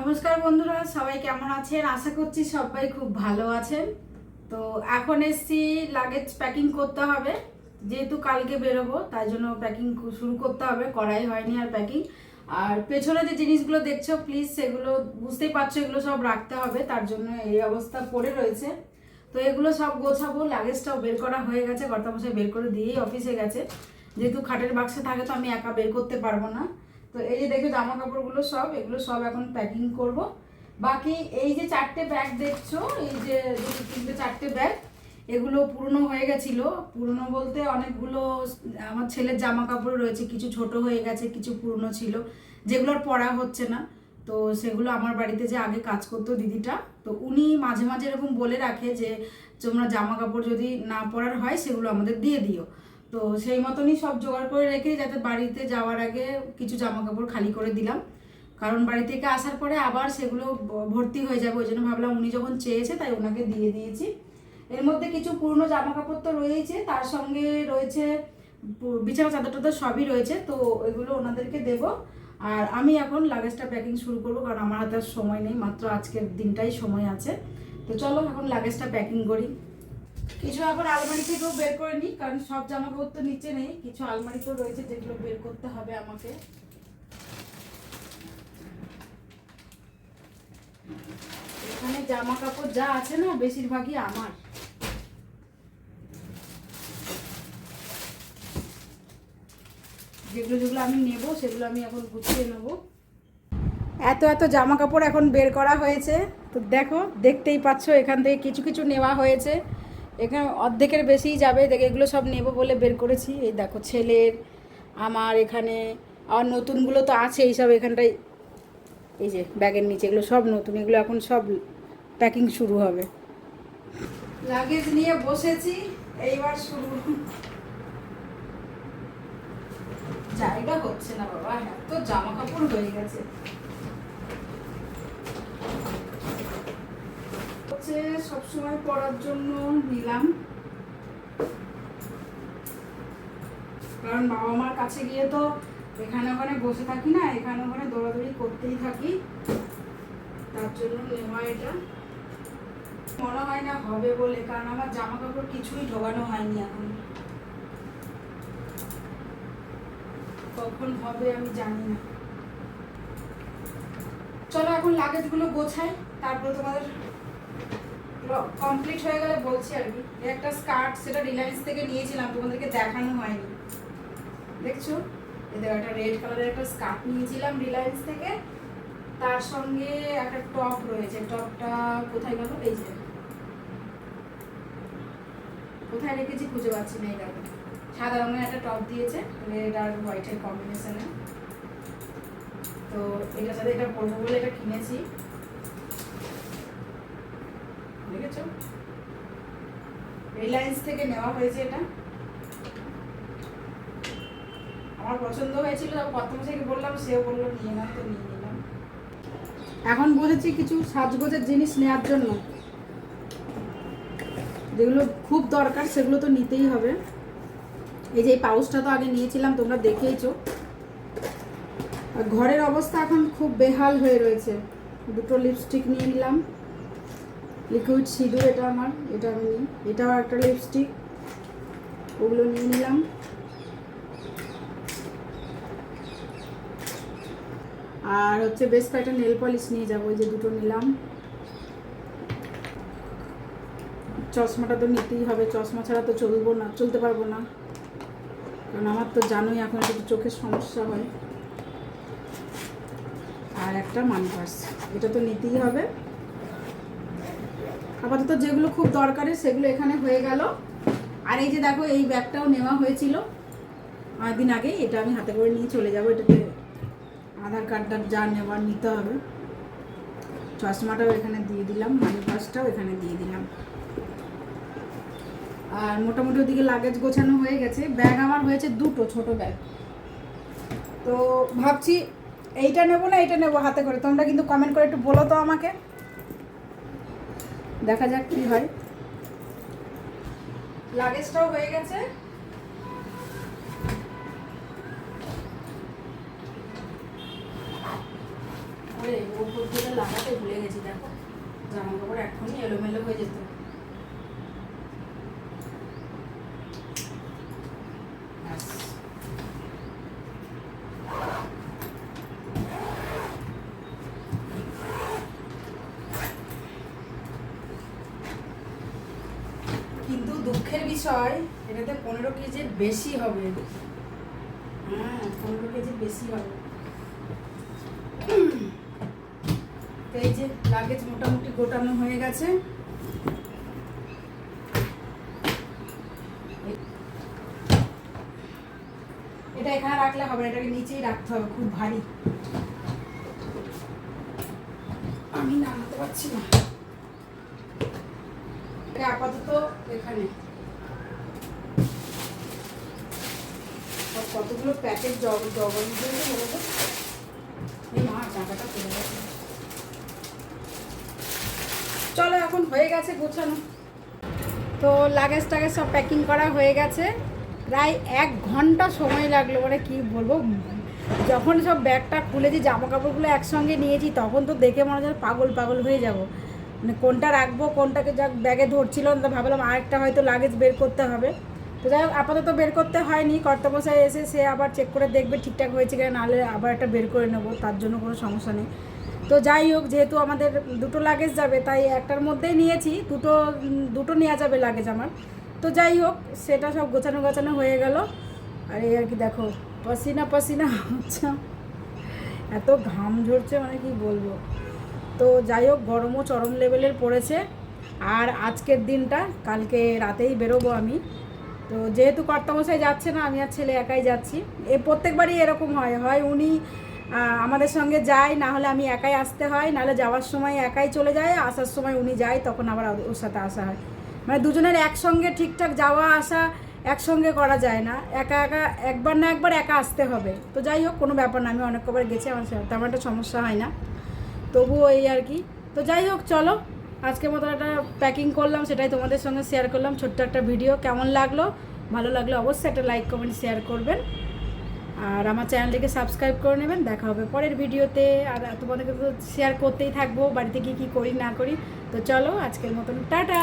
নমস্কার বন্ধুরা, সবাই কেমন আছেন? আশা করছি সবাই খুব ভালো আছেন। তো এখন এসছি লাগেজ প্যাকিং করতে হবে, যেহেতু কালকে বেরোবো তাই জন্য প্যাকিং শুরু করতে হবে, করাই হয়নি আর প্যাকিং। আর পেছনে যে জিনিসগুলো দেখছো প্লিজ সেগুলো বুঝতেই পারছো, এগুলো সব রাখতে হবে, তার জন্য এই অবস্থা পড়ে রয়েছে। তো এগুলো সব গোছাবো। লাগেজটাও বের করা হয়ে গেছে, কর্তামশাই বের করে দিয়েই অফিসে গেছে, যেহেতু খাটের বাক্সে থাকে তো আমি একা বের করতে পারবো না। তো এই যে দেখো জামা কাপড়গুলো সব, এগুলো সব এখন প্যাকিং করব। বাকি এই যে 4টে ব্যাগ দেখছো, এই যে 4টে ব্যাগ, এগুলো পুরনো হয়ে গেছিলো। পুরনো বলতে অনেকগুলো আমার ছেলের জামা কাপড় রয়েছে, কিছু ছোট হয়ে গেছে, কিছু পুরনো ছিল যেগুলোর পরা হচ্ছে না। তো সেগুলো আমার বাড়িতে যে আগে কাজ করতো দিদিটা, তো উনি মাঝে মাঝে এরকম বলে রাখে যে তোমরা জামা কাপড় যদি না পরার হয় সেগুলো আমাদের দিয়ে দিও। তো সেই মতনই সব জোগাড় করে রেখে যাতে বাড়িতে যাওয়ার আগে কিছু জামা কাপড় খালি করে দিলাম, কারণ বাড়ি থেকে আসার পরে আবার সেগুলো ভর্তি হয়ে যাবে। ওই জন্য ভাবলাম উনি যখন চেয়েছে তাই ওনাকে দিয়ে দিয়েছি। এর মধ্যে কিছু পুরনো জামা কাপড় তো রয়েছে, তার সঙ্গে রয়েছে বিছানা চাদর টাদর সবই রয়েছে, তো এগুলো ওনাদেরকে দেব। আর আমি এখন লাগেজটা প্যাকিং শুরু করবো, কারণ আমার হাতে আর সময় নেই, মাত্র আজকের দিনটাই সময় আছে। তো চলো এখন লাগেজটা প্যাকিং করি। কিছু এখন আলমারি থেকেও বের করে নিই, কারণ সব জামা কাপড় তো নিচে নেই, কিছু আলমারিতেও রয়েছে যেগুলো বের করতে হবে আমাকে। এখানে জামা কাপড় যা আছে না বেশিরভাগই আমার। যেগুলো যেগুলো আমি নেব সেগুলো আমি এখন গুছিয়ে নেব। এত এত জামা কাপড় এখন বের করা হয়েছে, তো দেখো দেখতেই পাচ্ছ এখান থেকে কিছু কিছু নেওয়া হয়েছে, এখানে অর্ধেকের বেশিই যাবে। দেখে এগুলো সব নেব বলে বের করেছি। এই দেখো ছেলের, আমার, এখানে আর নতুনগুলো তো আছে এইসব এখানটায়, এই যে ব্যাগের নিচে এগুলো সব নতুন, এগুলো এখন সব প্যাকিং শুরু হবে। লাগেজ নিয়ে বসেছি, এইবার শুরু। জায়গা হচ্ছে না বাবা, এত জামা কাপড় হয়ে গেছে। হচ্ছে সবসময় পরার জন্য নিলাম, কারণ বাবা মার কাছে গিয়ে তো এখানে ওখানে বসে থাকি না, এখানে ওখানে দৌড়াদৌড়ি করতেই থাকি, তার জন্য নেওয়া। এটা মনে হয় না হবে বলে, কারণ আমার জামা কাপড় কিছুই ঢোকানো হয়নি এখন, কখন হবে আমি জানি না। চলো এখন লাগেজগুলো গোছাই, তারপরে তোমাদের কমপ্লিট হয়ে গেলে বলছি আর কি। একটা স্কার্ট, সেটা রিলায়েন্স থেকে নিয়েছিলাম, তোমাদেরকে দেখানো হয়নি, দেখছো? এদের একটা রেড কালারের একটা স্কার্ট নিয়েছিলাম রিলায়েন্স থেকে, তার সঙ্গে একটা টপ রয়েছে। টপটা কোথায় গেল? এই যে কোথায় রেখেছি খুঁজে পাচ্ছি না। এই দেখো সাদা রঙের একটা টপ দিয়েছে, রেড আর হোয়াইটের কম্বিনেশনে। তো এটার সাথে এটা পরবো বলে এটা কিনেছি, দেখেছো? রিলায়েন্স থেকে নেওয়া হয়েছে এটা, আমার পছন্দ হয়েছিল, প্রথমে বললাম, সেও বললো নিয়ে নাও, তো নিয়ে নিলাম। এখন বলেছি কিছু সাজগোজের জিনিস নেওয়ার জন্য, যেগুলো খুব দরকার সেগুলো তো নিতেই হবে। এই যে এই পাউচটা তো আগে নিয়েছিলাম, তোমরা দেখেইছো। আর ঘরের অবস্থা এখন খুব বেহাল হয়ে রয়েছে। দুটো লিপস্টিক নিয়ে নিলাম, লিকুইড সিঁদুর, এটা আমার, এটা আমি নিই। এটাও একটা লিপস্টিক, ওগুলো নিয়ে নিলাম। আর হচ্ছে বেশ কয়েকটা নেল পলিশ নিয়ে যাবো, ওই যে দুটো নিলাম। চশমাটা তো নিতেই হবে, চশমা ছাড়া তো চলতে পারবো না, কারণ আমার তো জানোই এখন একটু চোখের সমস্যা হয়। আর একটা মানি পার্স, এটা তো নিতেই হবে। আপাতত যেগুলো খুব দরকারি সেগুলো এখানে হয়ে গেল। আর এই যে দেখো এই ব্যাগটাও নেওয়া হয়েছিল দিন আগে, এটা আমি হাতে করে নিয়ে চলে যাবো। এটাতে আধার কার্ডটা যা নেওয়ার নিতে হবে। চশমাটাও এখানে দিয়ে দিলাম, মানি পার্সটাও এখানে দিয়ে দিলাম। আর মোটামুটি ওদিকে লাগেজ গোছানো হয়ে গেছে। ব্যাগ আমার হয়েছে দুটো ছোট ব্যাগ, তো ভাবছি এইটা নেবো না এইটা নেবো হাতে করে। তোমরা কিন্তু কমেন্ট করে একটু বলো তো আমাকে, দেখা যাক কি হয়। লাগেজটাও হয়ে গেছে, আরে ওপর থেকে লাগাতে ভুলে গেছি, দেখো জামা কাপড় এখনই এলোমেলো হয়ে যেত। কিন্তু দুঃখের বিষয় এটাতে 15 কেজির বেশি হবে। হ্যাঁ 15 কেজির বেশি হবে। তো এই যে লাগেজ মোটামুটি গোটানো হয়ে গেছে। এটা এখানে রাখলে হবে না, এটাকে নিচেই রাখতে হবে, খুব ভারী, আমি নামাতে পারছি না। আপাতত এখানে কতগুলো প্যাকেট জগন মা টাকাটা পড়ে গেছে। চলো এখন হয়ে গেছে গোছানো। তো লাগেজ টাগেজ সব প্যাকিং করা হয়ে গেছে। প্রায় 1 ঘন্টা সময় লাগলো, মানে কি বলবো, যখন সব ব্যাগটা খুলেছি জামা কাপড়গুলো একসঙ্গে নিয়েছি তখন তো দেখে মনে হচ্ছে পাগল পাগল হয়ে যাব, মানে কোনটা রাখবো কোনটাকে যা ব্যাগে ধরছিল না, ভাবলাম আরেকটা হয়তো লাগেজ বের করতে হবে। তো যাই হোক আপাতত বের করতে হয়নি, কর্তামশাই এসে সে আবার চেক করে দেখবে ঠিকঠাক হয়েছে কিনা, নাহলে আবার একটা বের করে নেবো, তার জন্য কোনো সমস্যা নেই। তো যাই হোক যেহেতু আমাদের 2টো লাগেজ যাবে তাই একটার মধ্যেই নিয়েছি, দুটো নেওয়া যাবে লাগেজ আমার। তো যাই হোক সেটা সব গোছানো হয়ে গেল। আর এই আর কি দেখো পসিনা হচ্ছে, এত ঘাম ঝরছে মানে কি বলবো। তো যাই হোক গরমও চরম লেভেলের পড়েছে। আর আজকের দিনটা কালকে রাতেই বেরোবো আমি। তো যেহেতু কর্তামশাই যাচ্ছে না, আমি আর ছেলে একাই যাচ্ছি। প্রত্যেকবারই এরকম হয় উনি আমাদের সঙ্গে যায়, না হলে আমি একাই আসতে হয়, নাহলে যাওয়ার সময় একাই চলে যায়, আসার সময় উনি যায়, তখন আবার ওর সাথে আসা হয়। মানে দুজনের একসঙ্গে ঠিকঠাক যাওয়া আসা একসঙ্গে করা যায় না, একা একবার না একবার একা আসতে হবে। তো যাই হোক কোনো ব্যাপার না, আমি অনেক কবার গেছি, আমার তেমন একটা সমস্যা হয় না, তবুও এই আর কি। তো যাই হোক চলো আজকের মতো একটা প্যাকিং করলাম, সেটাই তোমাদের সঙ্গে শেয়ার করলাম, ছোট্ট একটা ভিডিও। কেমন লাগলো, ভালো লাগলে অবশ্যই একটা লাইক কমেন্ট শেয়ার করবেন, আর আমার চ্যানেলটিকে সাবস্ক্রাইব করে নেবেন। দেখা হবে পরের ভিডিওতে, আর তোমাদেরকে তো শেয়ার করতেই থাকবো বাড়িতে গিয়ে কী করি না করি। তো চলো আজকের মতন টাটা।